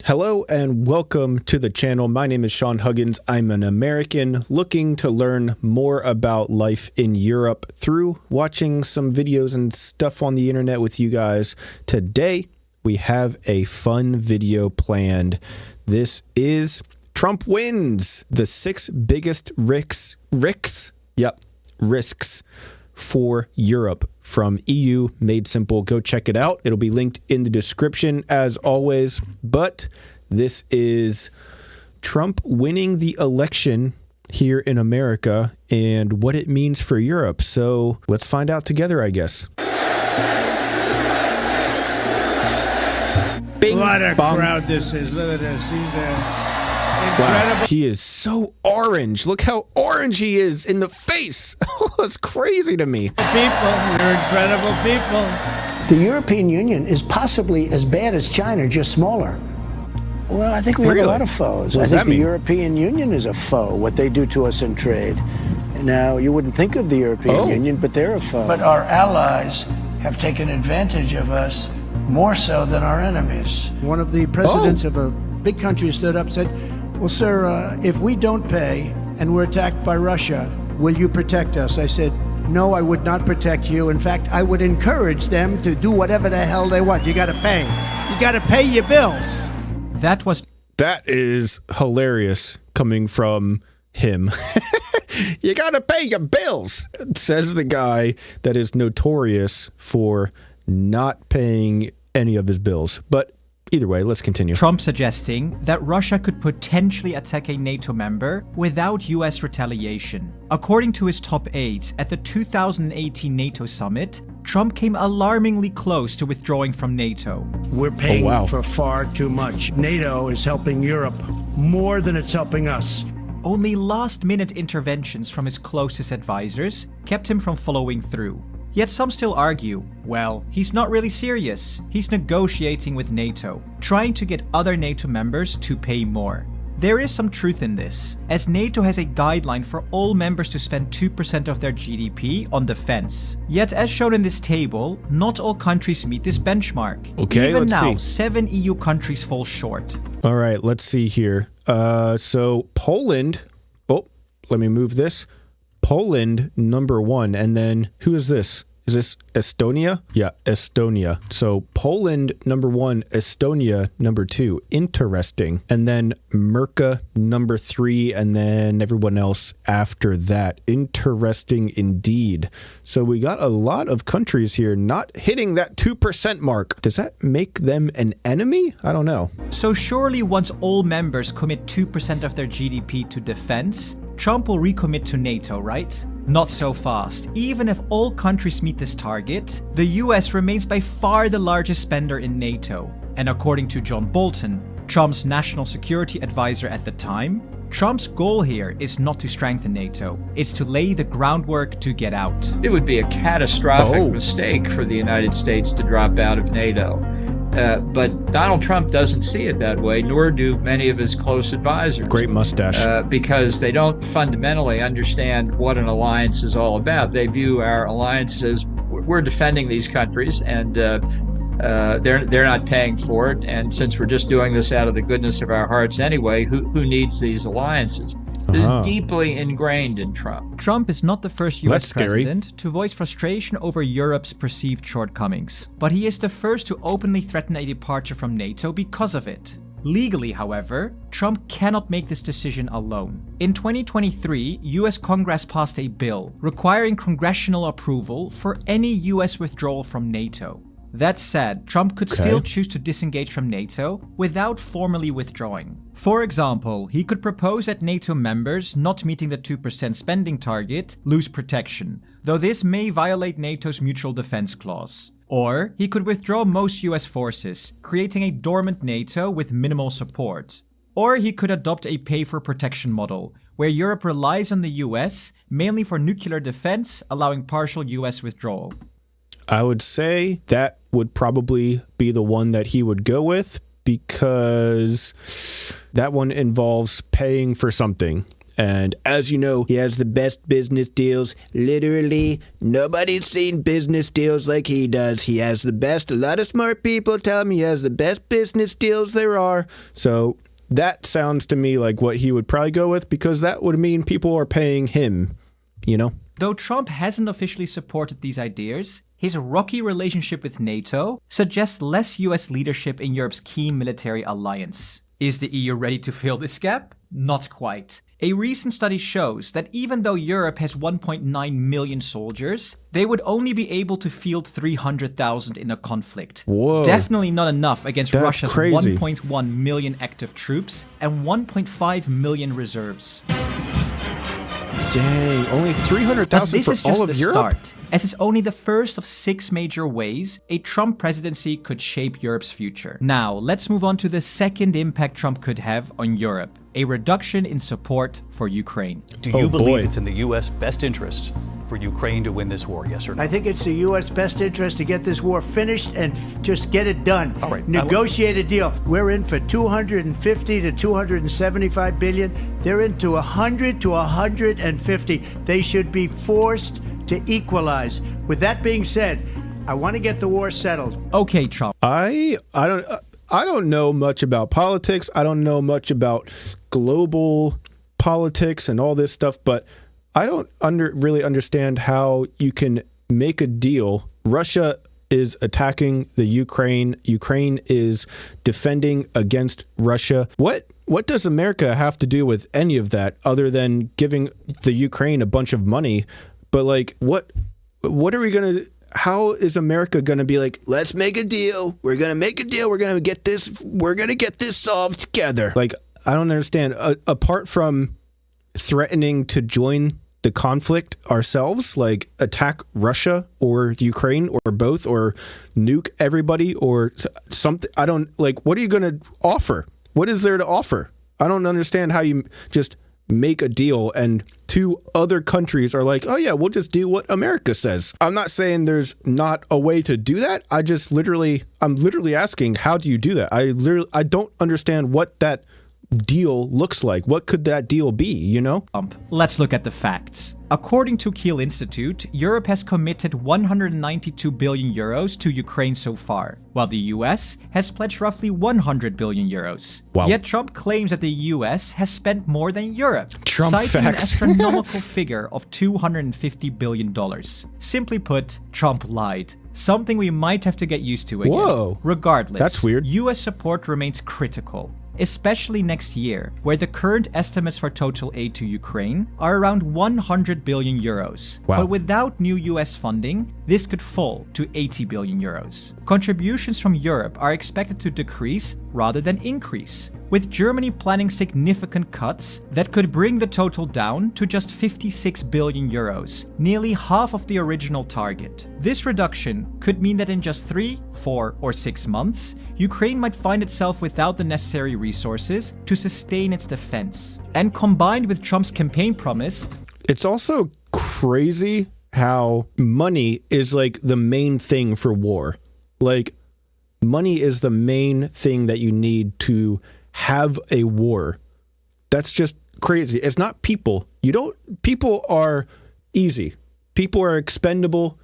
Hello and welcome to the channel. My name is Sean Huggins. I'm an American looking to learn more about life in Europe through watching some videos and stuff on the internet with you guys. Today, we have a fun video planned. This is Trump wins, the 6 biggest risks for Europe from EU Made Simple. Go check it out. It'll be linked in the description as always. But this is Trump winning the election here in America and what it means for Europe. So let's find out together, I guess. Bing, what a bong. crowd this is. Look at this. He's incredible. Wow, he is so orange. Look how orange he is in the face. It's crazy to me. People, you're incredible people. The European Union is possibly as bad as China, just smaller. Well, I think we have a lot of foes. I think the European Union is a foe, what they do to us in trade. Now, you wouldn't think of the European Union, but they're a foe. But our allies have taken advantage of us more so than our enemies. One of the presidents of a big country stood up and said, well, sir, if we don't pay and we're attacked by Russia, will you protect us? I said, no, I would not protect you. In fact, I would encourage them to do whatever the hell they want. You got to pay. You got to pay your bills. That is hilarious coming from him. You got to pay your bills, says the guy that is notorious for not paying any of his bills. But either way, let's continue. Trump suggesting that Russia could potentially attack a NATO member without US retaliation. According to his top aides at the 2018 NATO summit, Trump came alarmingly close to withdrawing from NATO. We're paying for far too much. NATO is helping Europe more than it's helping us. Only last-minute interventions from his closest advisors kept him from following through. Yet some still argue, well, he's not really serious. He's negotiating with NATO, trying to get other NATO members to pay more. There is some truth in this, as NATO has a guideline for all members to spend 2% of their GDP on defense. Yet, as shown in this table, not all countries meet this benchmark. Okay, Even let's now, see. 7 EU countries fall short. All right, let's see here. So Poland, let me move this. Poland, number 1. And then who is this? Is this Estonia? Yeah, Estonia. So Poland, number 1, Estonia, number 2. Interesting. And then Merca, number 3, and then everyone else after that. Interesting indeed. So we got a lot of countries here not hitting that 2% mark. Does that make them an enemy? I don't know. So surely once all members commit 2% of their GDP to defense, Trump will recommit to NATO, right? Not so fast. Even if all countries meet this target, the US remains by far the largest spender in NATO. And according to John Bolton, Trump's national security advisor at the time, Trump's goal here is not to strengthen NATO, it's to lay the groundwork to get out. It would be a catastrophic mistake for the United States to drop out of NATO. But Donald Trump doesn't see it that way, nor do many of his close advisors. Great mustache. Because they don't fundamentally understand what an alliance is all about. They view our alliance as we're defending these countries, and they're not paying for it. And since we're just doing this out of the goodness of our hearts anyway, who needs these alliances? This is deeply ingrained in Trump. Trump is not the first US president to voice frustration over Europe's perceived shortcomings, but he is the first to openly threaten a departure from NATO because of it. Legally, however, Trump cannot make this decision alone. In 2023, US Congress passed a bill requiring congressional approval for any US withdrawal from NATO. That said, Trump could still choose to disengage from NATO without formally withdrawing. For example, he could propose that NATO members not meeting the 2% spending target lose protection, though this may violate NATO's mutual defense clause. Or he could withdraw most US forces, creating a dormant NATO with minimal support. Or he could adopt a pay-for-protection model, where Europe relies on the US mainly for nuclear defense, allowing partial US withdrawal. I would say that would probably be the one that he would go with because that one involves paying for something. And as you know, he has the best business deals. Literally, nobody's seen business deals like he does. He has the best. A lot of smart people tell me he has the best business deals there are. So that sounds to me like what he would probably go with, because that would mean people are paying him, you know? Though Trump hasn't officially supported these ideas, his rocky relationship with NATO suggests less US leadership in Europe's key military alliance. Is the EU ready to fill this gap? Not quite. A recent study shows that even though Europe has 1.9 million soldiers, they would only be able to field 300,000 in a conflict. Whoa. Definitely not enough against That's Russia's crazy. 1.1 million active troops and 1.5 million reserves. Dang, only 300,000 for all of Europe? Start, as it's only the first of 6 major ways a Trump presidency could shape Europe's future. Now, let's move on to the second impact Trump could have on Europe: a reduction in support for Ukraine. Do you believe it's in the U.S. best interest for Ukraine to win this war, yes or no? I think it's the U.S. best interest to get this war finished and just get it done. All right. Negotiate a deal. We're in for 250 to 275 billion. They're into 100 to 150. They should be forced to equalize. With that being said, I want to get the war settled. Okay, Trump. I don't know much about politics. I don't know much about global politics and all this stuff, but I don't really understand how you can make a deal. Russia is attacking the Ukraine. Ukraine is defending against Russia. What does America have to do with any of that other than giving the Ukraine a bunch of money? But like, what are we going to... How is America going to be like, let's make a deal. We're going to make a deal. We're going to get this solved together. Like, I don't understand. Apart from threatening to join the conflict ourselves, like attack Russia or Ukraine or both, or nuke everybody or something. I don't like, what are you going to offer? What is there to offer? I don't understand how you just make a deal and 2 other countries are like, oh yeah, we'll just do what America says. I'm not saying there's not a way to do that. I'm literally asking, how do you do that? I don't understand what that deal looks like. What could that deal be, you know? Let's look at the facts. According to Kiel Institute, Europe has committed 192 billion euros to Ukraine so far, while the US has pledged roughly 100 billion euros. Wow. Yet Trump claims that the US has spent more than Europe, Trump citing facts. an astronomical figure of $250 billion. Simply put, Trump lied. Something we might have to get used to again. Whoa. Regardless, That's weird. US support remains critical, especially next year, where the current estimates for total aid to Ukraine are around 100 billion euros. Wow. But without new US funding, this could fall to 80 billion euros. Contributions from Europe are expected to decrease rather than increase, with Germany planning significant cuts that could bring the total down to just 56 billion euros, nearly half of the original target. This reduction could mean that in just 3, 4, or 6 months, Ukraine might find itself without the necessary resources to sustain its defense. And combined with Trump's campaign promise, it's also crazy how money is like the main thing for war. Like, money is the main thing that you need to have a war. That's just crazy. It's not people. People are easy. People are expendable.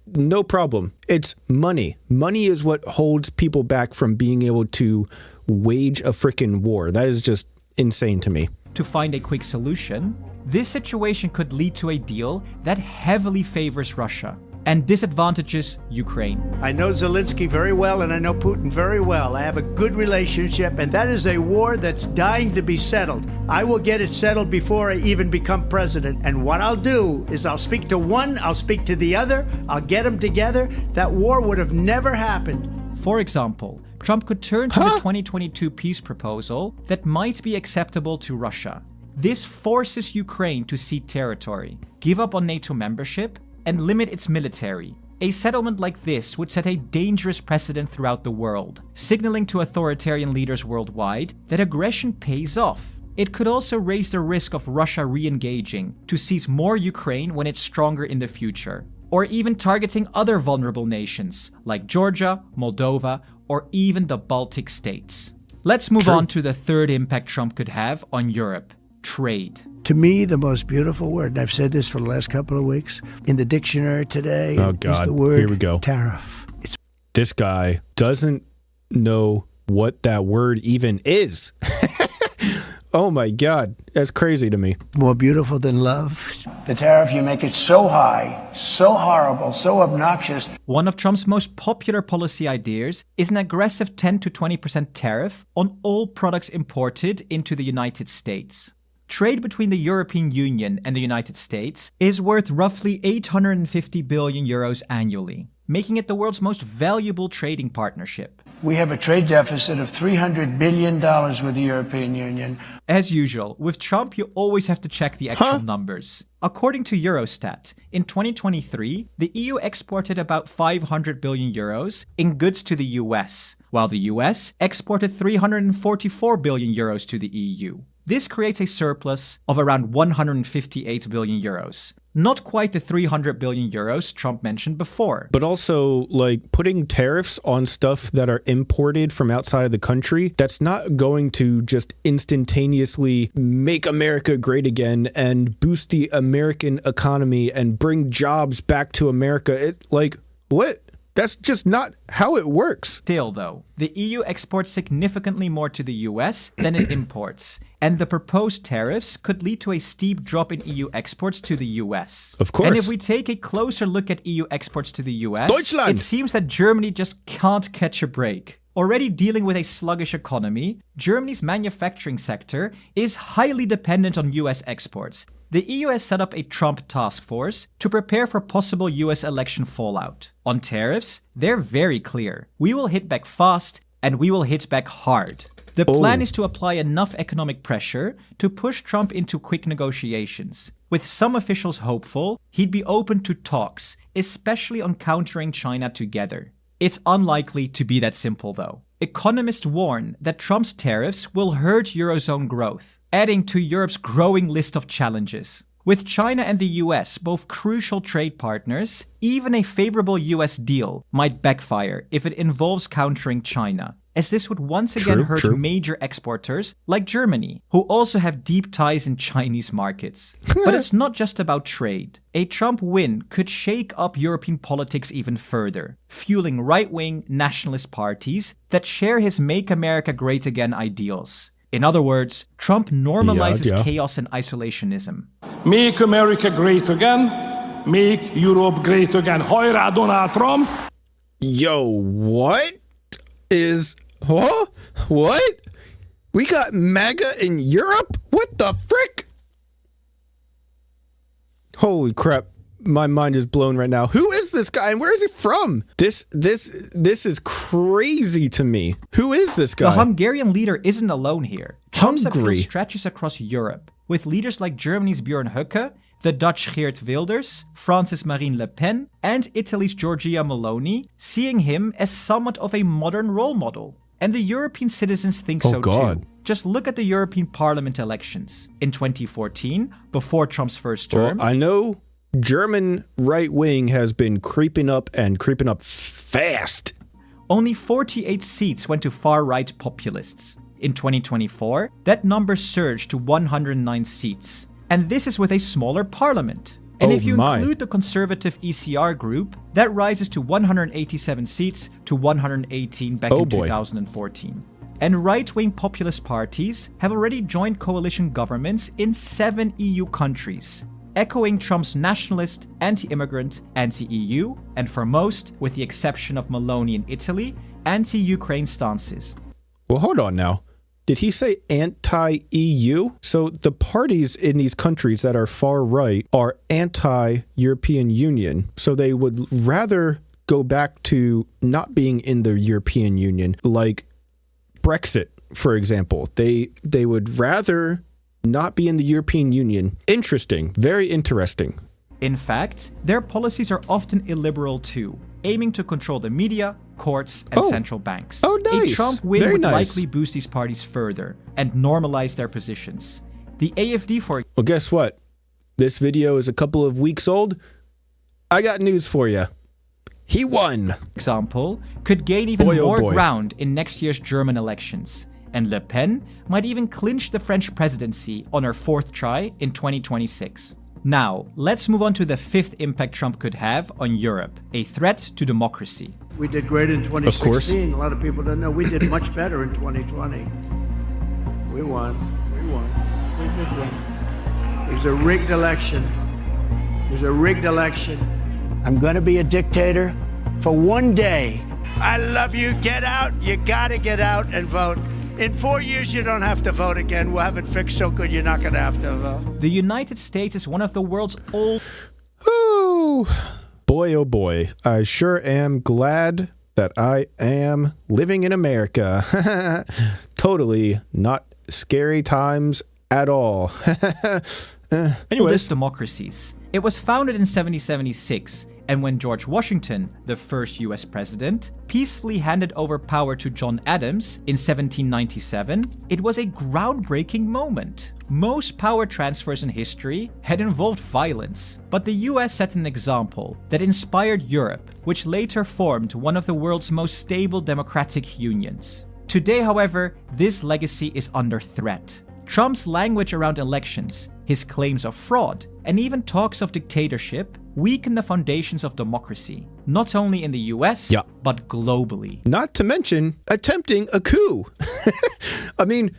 No problem. It's money. Money is what holds people back from being able to wage a freaking war. That is just insane to me. To find a quick solution, this situation could lead to a deal that heavily favors Russia and disadvantages Ukraine. I know Zelensky very well, and I know Putin very well. I have a good relationship, and that is a war that's dying to be settled. I will get it settled before I even become president. And what I'll do is I'll speak to one, I'll speak to the other, I'll get them together. That war would have never happened. For example, Trump could turn to the 2022 peace proposal that might be acceptable to Russia. This forces Ukraine to cede territory, give up on NATO membership, and limit its military. A settlement like this would set a dangerous precedent throughout the world, signaling to authoritarian leaders worldwide that aggression pays off. It could also raise the risk of Russia re-engaging to seize more Ukraine when it's stronger in the future, or even targeting other vulnerable nations like Georgia, Moldova, or even the Baltic states. Let's move on to the third impact Trump could have on Europe: trade. To me, the most beautiful word, and I've said this for the last couple of weeks, in the dictionary today, oh, God. is the word Here we go. tariff. This guy doesn't know what that word even is. Oh my God, that's crazy to me. More beautiful than love. The tariff, you make it so high, so horrible, so obnoxious. One of Trump's most popular policy ideas is an aggressive 10 to 20% tariff on all products imported into the United States. Trade between the European Union and the United States is worth roughly 850 billion euros annually, making it the world's most valuable trading partnership. We have a trade deficit of $300 billion with the European Union. As usual, with Trump, you always have to check the actual numbers. According to Eurostat, in 2023, the EU exported about 500 billion euros in goods to the US, while the US exported 344 billion euros to the EU. This creates a surplus of around 158 billion euros. Not quite the 300 billion euros Trump mentioned before. But also, like, putting tariffs on stuff that are imported from outside of the country, that's not going to just instantaneously make America great again and boost the American economy and bring jobs back to America. What? That's just not how it works. Still, though, the EU exports significantly more to the US than it imports, and the proposed tariffs could lead to a steep drop in EU exports to the US. Of course. And if we take a closer look at EU exports to the US, Deutschland! It seems that Germany just can't catch a break. Already dealing with a sluggish economy, Germany's manufacturing sector is highly dependent on US exports. The EU has set up a Trump task force to prepare for possible US election fallout. On tariffs, they're very clear. We will hit back fast and we will hit back hard. The plan is to apply enough economic pressure to push Trump into quick negotiations, with some officials hopeful he'd be open to talks, especially on countering China together. It's unlikely to be that simple, though. Economists warn that Trump's tariffs will hurt Eurozone growth, adding to Europe's growing list of challenges. With China and the US both crucial trade partners, even a favorable US deal might backfire if it involves countering China, as this would once again hurt major exporters like Germany, who also have deep ties in Chinese markets. But it's not just about trade. A Trump win could shake up European politics even further, fueling right-wing nationalist parties that share his Make America Great Again ideals. In other words, Trump normalizes chaos and isolationism. Make America great again. Make Europe great again. Hajrá, Donald Trump! Yo, what? What? We got MAGA in Europe? What the frick? Holy crap. My mind is blown right now. Who is this guy and where is he from? This is crazy to me. Who is this guy? The Hungarian leader isn't alone here. Trump's appeal stretches across Europe, with leaders like Germany's Björn Höcke, the Dutch Geert Wilders, France's Marine Le Pen, and Italy's Giorgia Meloni seeing him as somewhat of a modern role model. And the European citizens think so too. Just look at the European Parliament elections. In 2014, before Trump's first term... Well, I know German right wing has been creeping up fast. Only 48 seats went to far-right populists. In 2024, that number surged to 109 seats. And this is with a smaller parliament. And if you include the conservative ECR group, that rises to 187 seats to 118 back in 2014. And right-wing populist parties have already joined coalition governments in 7 EU countries, echoing Trump's nationalist, anti-immigrant, anti-EU, and for most, with the exception of Meloni in Italy, anti-Ukraine stances. Well, hold on now. Did he say anti-EU? So the parties in these countries that are far right are anti-European Union. So they would rather go back to not being in the European Union, like Brexit, for example. They would rather not be in the European Union. Interesting. Very interesting. In fact, their policies are often illiberal too, aiming to control the media, courts, and central banks. Oh, nice. A Trump win would likely boost these parties further and normalize their positions. The AfD, Well, guess what? This video is a couple of weeks old. I got news for you. He won. Example, could gain even more ground in next year's German elections, and Le Pen might even clinch the French presidency on her 4th try in 2026. Now, let's move on to the 5th impact Trump could have on Europe, a threat to democracy. We did great in 2016. Of course. A lot of people don't know. We did much better in 2020. We won. We did win. It was a rigged election. I'm going to be a dictator for one day. I love you. Get out. You got to get out and vote. In 4 years, you don't have to vote again. We'll have it fixed so good you're not going to have to vote. The United States is one of the world's old... Oh, boy. I sure am glad that I am living in America. Totally not scary times at all. Anyways. Democracies. It was founded in 1776, and when George Washington, the first US president, peacefully handed over power to John Adams in 1797, it was a groundbreaking moment. Most power transfers in history had involved violence, but the US set an example that inspired Europe, which later formed one of the world's most stable democratic unions. Today, however, this legacy is under threat. Trump's language around elections, his claims of fraud, and even talks of dictatorship weaken the foundations of democracy, not only in the US, but globally. Not to mention attempting a coup. I mean,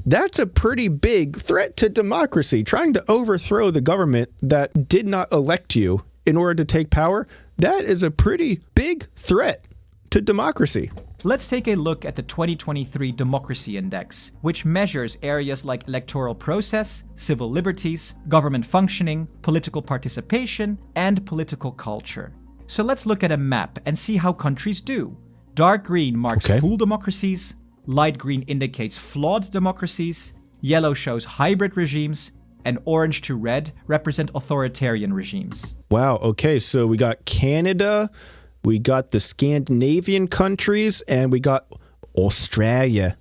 that's a pretty big threat to democracy. Trying to overthrow the government that did not elect you in order to take power, that is a pretty big threat to democracy. Let's take a look at the 2023 Democracy Index, which measures areas like electoral process, civil liberties, government functioning, political participation, and political culture. So let's look at a map and see how countries do. Dark green marks full democracies, light green indicates flawed democracies, yellow shows hybrid regimes, and orange to red represent authoritarian regimes. Wow, okay, so we got Canada, we got the Scandinavian countries, and we got Australia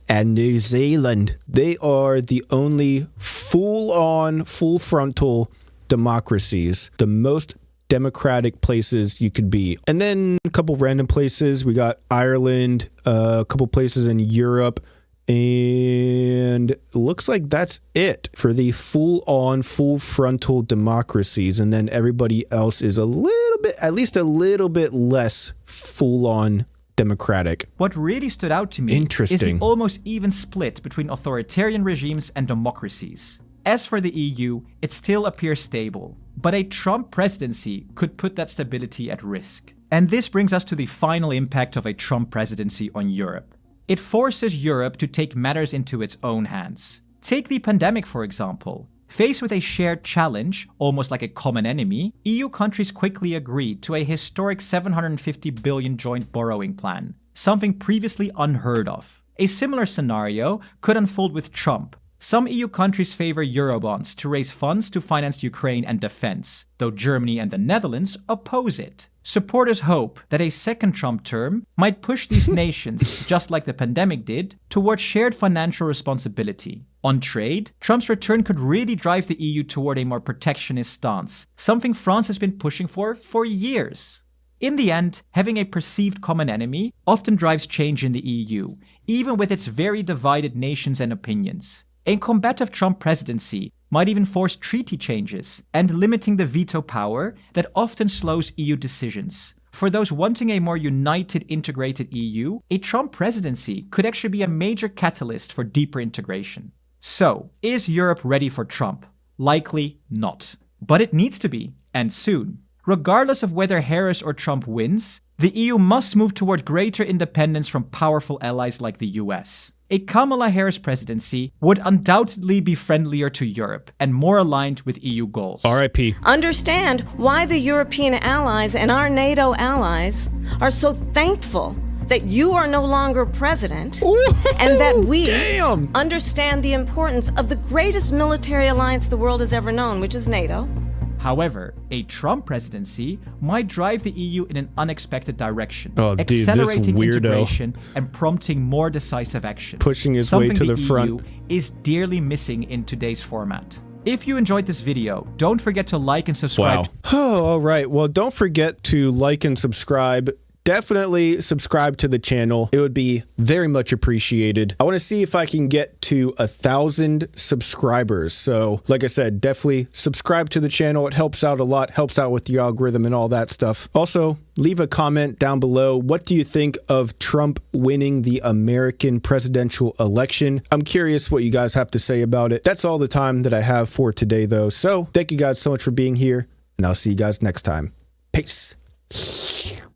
and New Zealand. They are the only full-on, full frontal democracies, the most democratic places you could be. And then a couple random places. We got Ireland, a couple places in Europe, and it looks like that's it for the full-on, full frontal democracies. And then everybody else is a little bit, at least a little bit less full-on democratic. What really stood out to me is the almost even split between authoritarian regimes and democracies. As for the EU, it still appears stable, but a Trump presidency could put that stability at risk. And this brings us to the final impact of a Trump presidency on Europe. It forces Europe to take matters into its own hands. Take the pandemic, for example. Faced with a shared challenge, almost like a common enemy, EU countries quickly agreed to a historic $750 billion joint borrowing plan, something previously unheard of. A similar scenario could unfold with Trump. Some EU countries favor Eurobonds to raise funds to finance Ukraine and defense, though Germany and the Netherlands oppose it. Supporters hope that a second Trump term might push these nations, just like the pandemic did, towards shared financial responsibility. On trade, Trump's return could really drive the EU toward a more protectionist stance, something France has been pushing for years. In the end, having a perceived common enemy often drives change in the EU, even with its very divided nations and opinions. A combative Trump presidency might even force treaty changes and limiting the veto power that often slows EU decisions. For those wanting a more united, integrated EU, a Trump presidency could actually be a major catalyst for deeper integration. So, is Europe ready for Trump? Likely not. But it needs to be, and soon. Regardless of whether Harris or Trump wins, the EU must move toward greater independence from powerful allies like the US. A Kamala Harris presidency would undoubtedly be friendlier to Europe and more aligned with EU goals. R.I.P. Understand why the European allies and our NATO allies are so thankful that you are no longer president. Ooh, and that we damn. understand the importance of the greatest military alliance the world has ever known, which is NATO. However, a Trump presidency might drive the EU in an unexpected direction, this accelerating weirdo. integration and prompting more decisive action. Pushing his way to the front. Something the EU is dearly missing in today's format. If you enjoyed this video, don't forget to like and subscribe. Wow. Oh, all right. Well, don't forget to like and subscribe definitely subscribe to the channel. It would be very much appreciated. I want to see if I can get to 1,000 subscribers. So like I said, definitely subscribe to the channel. It helps out a lot, helps out with the algorithm and all that stuff. Also, leave a comment down below. What do you think of Trump winning the American presidential election? I'm curious what you guys have to say about it. That's all the time that I have for today, though. So thank you guys so much for being here, and I'll see you guys next time. Peace.